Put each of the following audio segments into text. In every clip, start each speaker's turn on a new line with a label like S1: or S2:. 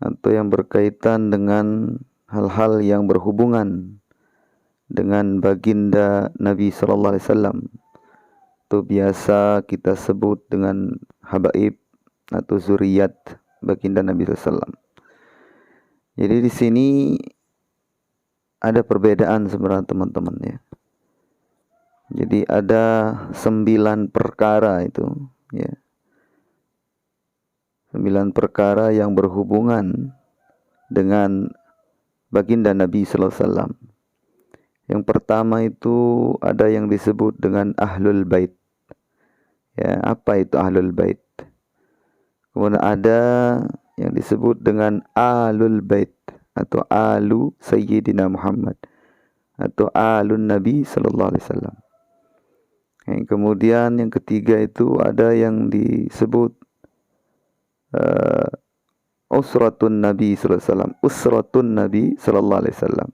S1: atau yang berkaitan dengan hal-hal yang berhubungan dengan baginda Nabi sallallahu alaihi wasallam. Itu biasa kita sebut dengan habaib atau zuriyat baginda Nabi sallallahu alaihi wasallam. Jadi di sini ada perbedaan sebenarnya teman-teman ya. Jadi ada 9 perkara itu ya. 9 perkara yang berhubungan dengan baginda Nabi sallallahu alaihi wasallam. Yang pertama itu ada yang disebut dengan Ahlul Bait. Ya, apa itu Ahlul Bait? Kemudian ada yang disebut dengan Alul Bait atau Alu Sayyidina Muhammad atau Alun Nabi sallallahu alaihi wasallam. Kemudian yang ketiga itu ada yang disebut Usratun Nabi sallallahu alaihi wasallam, Usratun Nabi sallallahu alaihi wasallam.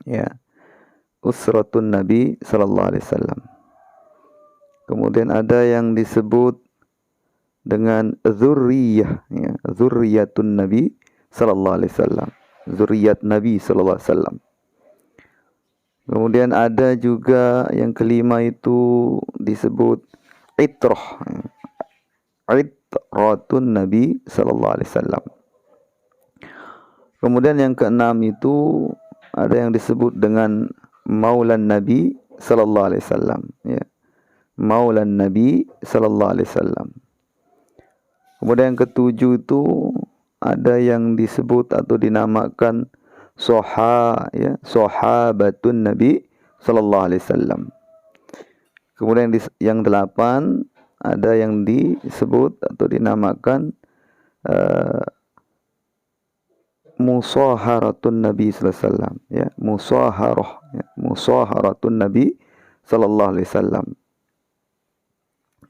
S1: Ya. Usratun Nabi sallallahu alaihi wasallam. Kemudian ada yang disebut dengan zurriyah ya, zurriyatun Nabi sallallahu alaihi wasallam. Zuriyat Nabi sallallahu alaihi wasallam. Kemudian ada juga yang kelima itu disebut itrah. Itratun Nabi sallallahu alaihi wasallam. Kemudian yang keenam itu ada yang disebut dengan Maulan Nabi sallallahu alaihi wasallam ya. Maulan Nabi sallallahu alaihi wasallam. Kemudian yang ketujuh itu ada yang disebut atau dinamakan ya, Sahabatun Nabi sallallahu alaihi wasallam. Kemudian yang delapan ada yang disebut atau dinamakan Musaharatun Nabi sallallahu alaihi wasallam ya, musaharah ya, musaharatun Nabi sallallahu alaihi wasallam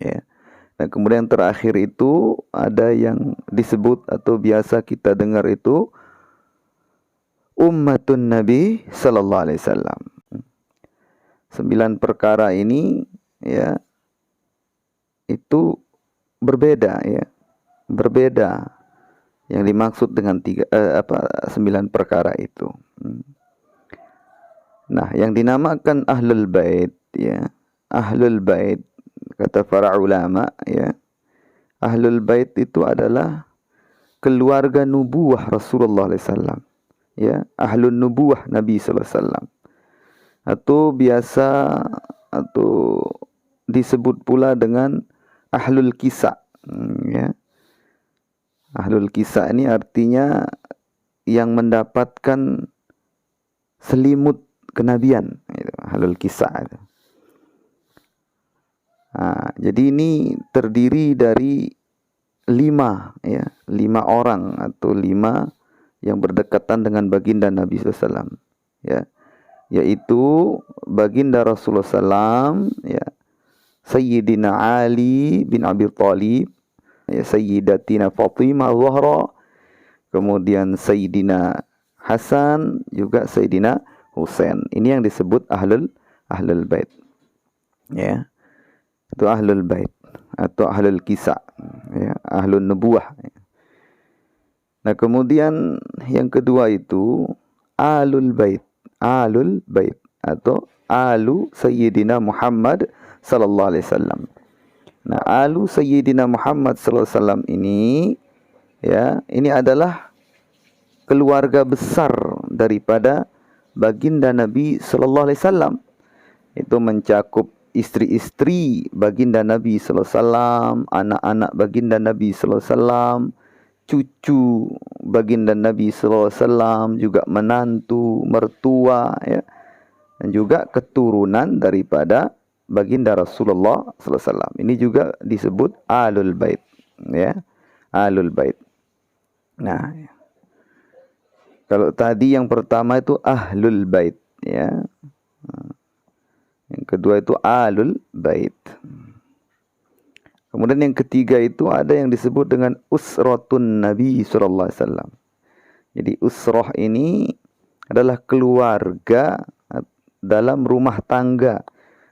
S1: ya. Dan kemudian yang terakhir itu ada yang disebut atau biasa kita dengar itu Ummatun Nabi sallallahu alaihi wasallam. 9 perkara ini ya itu berbeda ya, berbeda yang dimaksud dengan 9 perkara itu. Nah, yang dinamakan Ahlul Bait ya, Ahlul Bait kata para ulama ya, Ahlul Bait itu adalah keluarga nubuah Rasulullah SAW ya, Ahlun Nubuah Nabi SAW, atau biasa atau disebut pula dengan Ahlul Kisah ya. Ahlul Kisah ini artinya yang mendapatkan selimut kenabian gitu, Ahlul Kisah itu. Nah, jadi ini terdiri dari 5 ya, 5 orang atau 5 yang berdekatan dengan baginda Nabi SAW ya, yaitu baginda Rasulullah SAW ya, Sayyidina Ali bin Abi Thalib ya, Sayyidatina Fatimah Zahra, kemudian Sayyidina Hasan, juga Sayyidina Husain. Ini yang disebut Ahlul Bait ya, itu Ahlul Bait atau Ahlul Kisah ya, Ahlun Nubuah ya. Nah, kemudian yang kedua itu Alul Bait, Alul Bait atau Alu Sayyidina Muhammad sallallahu alaihi wasallam. Nah, Alu Sayyidina Muhammad sallallahu alaihi wasallam ini ya, ini adalah keluarga besar daripada baginda Nabi sallallahu alaihi wasallam. Itu mencakup istri-istri baginda Nabi sallallahu alaihi wasallam, anak-anak baginda Nabi sallallahu alaihi wasallam, cucu baginda Nabi sallallahu alaihi wasallam, juga menantu, mertua ya, dan juga keturunan daripada baginda Rasulullah sallallahu alaihi wasallam. Ini juga disebut Ahlul Bait ya, Ahlul Bait. Nah, kalau tadi yang pertama itu Ahlul Bait ya, yang kedua itu Ahlul Bait. Kemudian yang ketiga itu ada yang disebut dengan Usratun Nabi sallallahu alaihi wasallam. Jadi usrah ini adalah keluarga dalam rumah tangga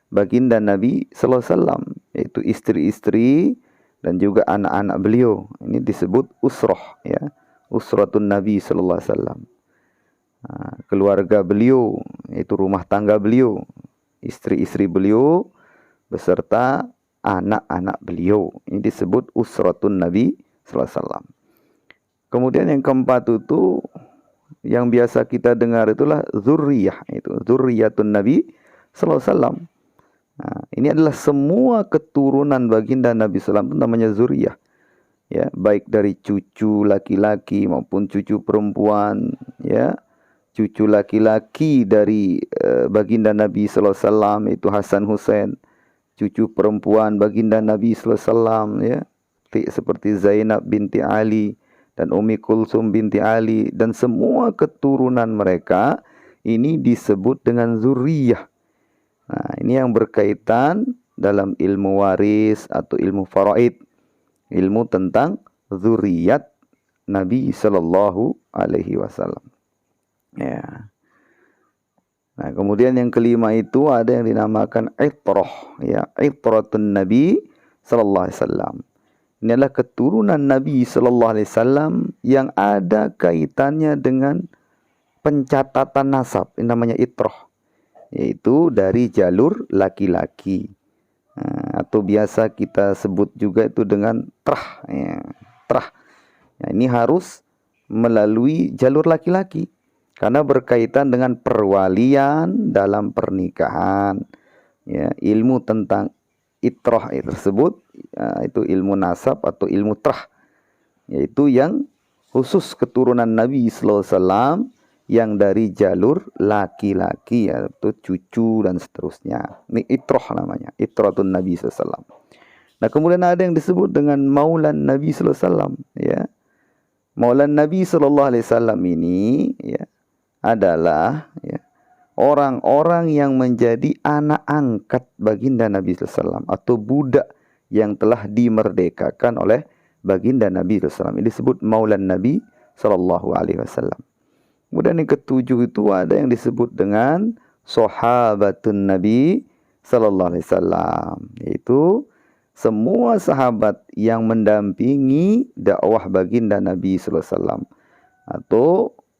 S1: baginda Nabi sallallahu alaihi wasallam, yaitu istri-istri dan juga anak-anak beliau. Ini disebut usrah, ya. Usratun Nabi sallallahu alaihi wasallam. Keluarga beliau, itu rumah tangga beliau, istri-istri beliau beserta anak-anak beliau. Ini disebut usratun Nabi sallallahu alaihi wasallam. Kemudian yang keempat itu yang biasa kita dengar itulah zurriyah, itu zurriyatun Nabi sallallahu alaihi wasallam. Ini adalah semua keturunan baginda Nabi sallallahu alaihi wasallam, itu namanya zurriyah. Ya, baik dari cucu laki-laki maupun cucu perempuan, ya. Cucu laki-laki dari baginda Nabi sallallahu alaihi wasallam itu Hasan Husain, cucu perempuan baginda Nabi sallallahu alaihi wasallam, ya. Seperti Zainab binti Ali dan Ummi Kulsum binti Ali, dan semua keturunan mereka ini disebut dengan zuriyah. Nah, ini yang berkaitan dalam ilmu waris atau ilmu faraid, ilmu tentang zuriyat Nabi sallallahu alaihi wasallam. Ya. Nah, kemudian yang kelima itu ada yang dinamakan itrah, ya, itratun Nabi sallallahu alaihi wasallam. Ini adalah keturunan Nabi sallallahu alaihi wasallam yang ada kaitannya dengan pencatatan nasab. Ini namanya itrah, yaitu dari jalur laki-laki. Atau biasa kita sebut juga itu dengan trah, ya, trah. Nah, ini harus melalui jalur laki-laki karena berkaitan dengan perwalian dalam pernikahan. Ya, ilmu tentang itrah tersebut, itu ilmu nasab atau ilmu trah, yaitu yang khusus keturunan Nabi sallallahu alaihi wasallam yang dari jalur laki-laki, yaitu cucu dan seterusnya. Ini itrah namanya, itratun Nabi sallallahu alaihi wasallam. Nah, kemudian ada yang disebut dengan maulan Nabi sallallahu alaihi wasallam, ya. Maulan Nabi sallallahu alaihi wasallam ini, ya, adalah, ya, orang-orang yang menjadi anak angkat baginda Nabi sallallahu alaihi wasallam atau budak yang telah dimerdekakan oleh baginda Nabi sallallahu alaihi wasallam. Ini disebut maulan Nabi sallallahu alaihi wasallam. Kemudian yang ketujuh itu ada yang disebut dengan sahabatun Nabi sallallahu alaihi wasallam, yaitu semua sahabat yang mendampingi dakwah baginda Nabi sallallahu alaihi wasallam atau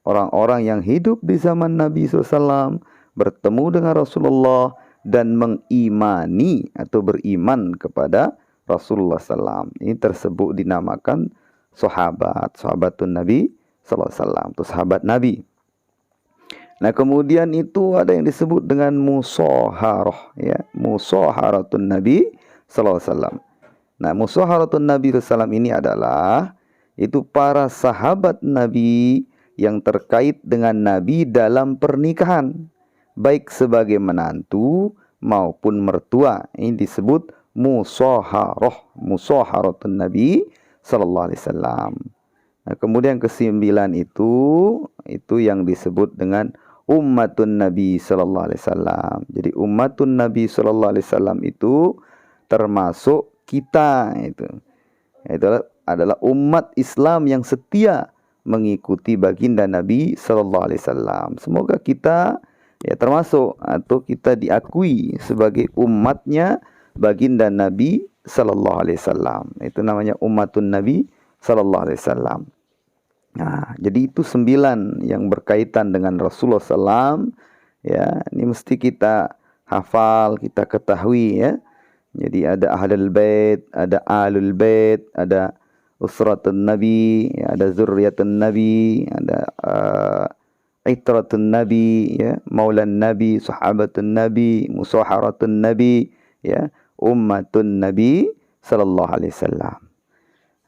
S1: orang-orang yang hidup di zaman Nabi sallallahu alaihi wasallam, bertemu dengan Rasulullah dan mengimani atau beriman kepada Rasulullah sallallahu alaihi wasallam. Ini tersebut dinamakan sahabatun Nabi sallallahu alaihi wasallam, itu sahabat Nabi. Nah, kemudian itu ada yang disebut dengan musaharah, ya, musaharatun Nabi sallallahu alaihi wasallam. Nah, musaharatun Nabi sallallahu alaihi wasallam ini adalah itu para sahabat Nabi yang terkait dengan Nabi dalam pernikahan, baik sebagai menantu maupun mertua. Ini disebut musaharah, musaharatun Nabi sallallahu alaihi wasallam. Nah, kemudian kesembilan itu yang disebut dengan ummatun Nabi sallallahu alaihi wasallam. Jadi ummatun Nabi sallallahu alaihi wasallam itu termasuk kita, itu adalah umat Islam yang setia mengikuti baginda Nabi sallallahu alaihi wasallam. Semoga kita, ya, termasuk atau kita diakui sebagai umatnya baginda Nabi sallallahu alaihi wasallam. Itu namanya ummatun Nabi sallallahu alaihi wasallam. Nah, jadi itu 9 yang berkaitan dengan Rasulullah SAW. Ya, ini mesti kita hafal, kita ketahui, ya. Jadi ada ahlul bait, ada alul bait, ada usratun Nabi, ya, ada zurriyatun Nabi, ada itratun Nabi, ya, maulan Nabi, sahabatun Nabi, musaharatun Nabi, ya, ummatun Nabi sallallahu alaihi wasallam.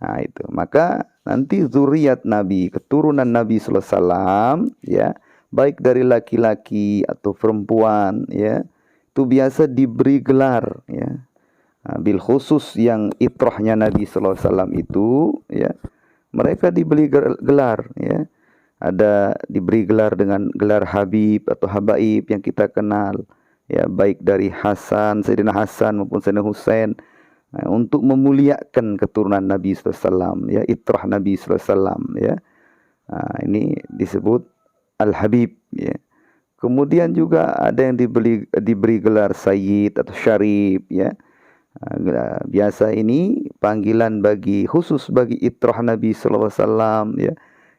S1: Nah, itu. Maka nanti zuriat Nabi, keturunan Nabi sallallahu alaihi wasallam, ya, baik dari laki-laki atau perempuan, ya, itu biasa diberi gelar, ya. Nah, bil khusus yang itrahnya Nabi sallallahu alaihi wasallam itu, ya, mereka diberi gelar, ya. Ada diberi gelar dengan gelar Habib atau Habaib yang kita kenal, ya, baik dari Sayyidina Hasan maupun Sayyidina Husain. Nah, untuk memuliakan keturunan Nabi sallallahu alaihi wasallam, ya, itrah Nabi sallallahu alaihi wasallam, ya. Nah, ini disebut Al-Habib, ya. Kemudian juga ada yang diberi gelar Sayyid atau Syarif, ya. Biasa ini panggilan khusus bagi itrah Nabi sallallahu alaihi wasallam, ya,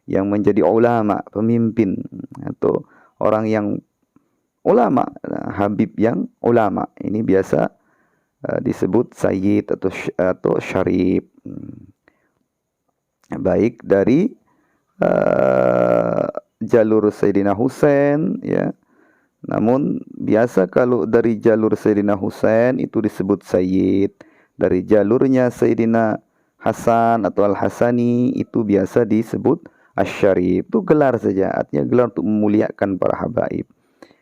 S1: yang menjadi ulama, pemimpin atau orang yang ulama, habib yang ulama. Ini biasa disebut sayyid atau syarif. Baik dari jalur Sayyidina Husain, ya. Namun biasa kalau dari jalur Sayyidina Husain itu disebut sayyid. Dari jalurnya Sayyidina Hasan atau Al-Hasani itu biasa disebut Asy-Syarif. Itu gelar saja, artinya gelar untuk memuliakan para habaib.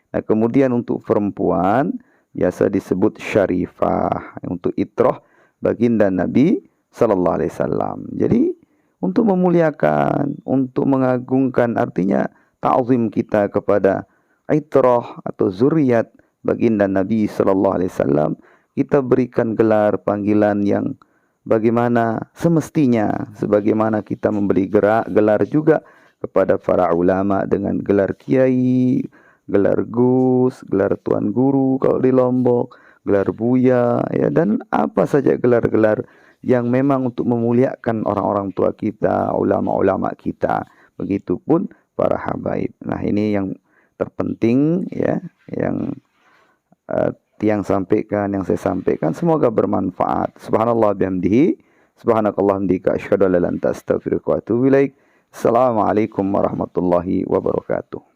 S1: Nah, kemudian untuk perempuan biasa disebut Syarifah, untuk itrah baginda Nabi sallallahu alaihi wasallam. Jadi untuk memuliakan, untuk mengagungkan, artinya ta'zim kita kepada itrah atau zuriat baginda Nabi sallallahu alaihi wasallam, kita berikan gelar panggilan yang bagaimana semestinya, sebagaimana kita memberi gelar juga kepada para ulama dengan gelar kiai, gelar gus, gelar tuan guru kalau di Lombok, gelar buya, ya, dan apa saja gelar-gelar yang memang untuk memuliakan orang-orang tua kita, ulama-ulama kita. Begitupun para habaib. Nah, ini yang terpenting, ya, yang saya sampaikan, semoga bermanfaat. Subhanallah bihamdihi, subhanakallah hamdika, asyhadu an la ilaha illa anta astaghfiruka wa atubu ilaik. Assalamualaikum warahmatullahi wabarakatuh.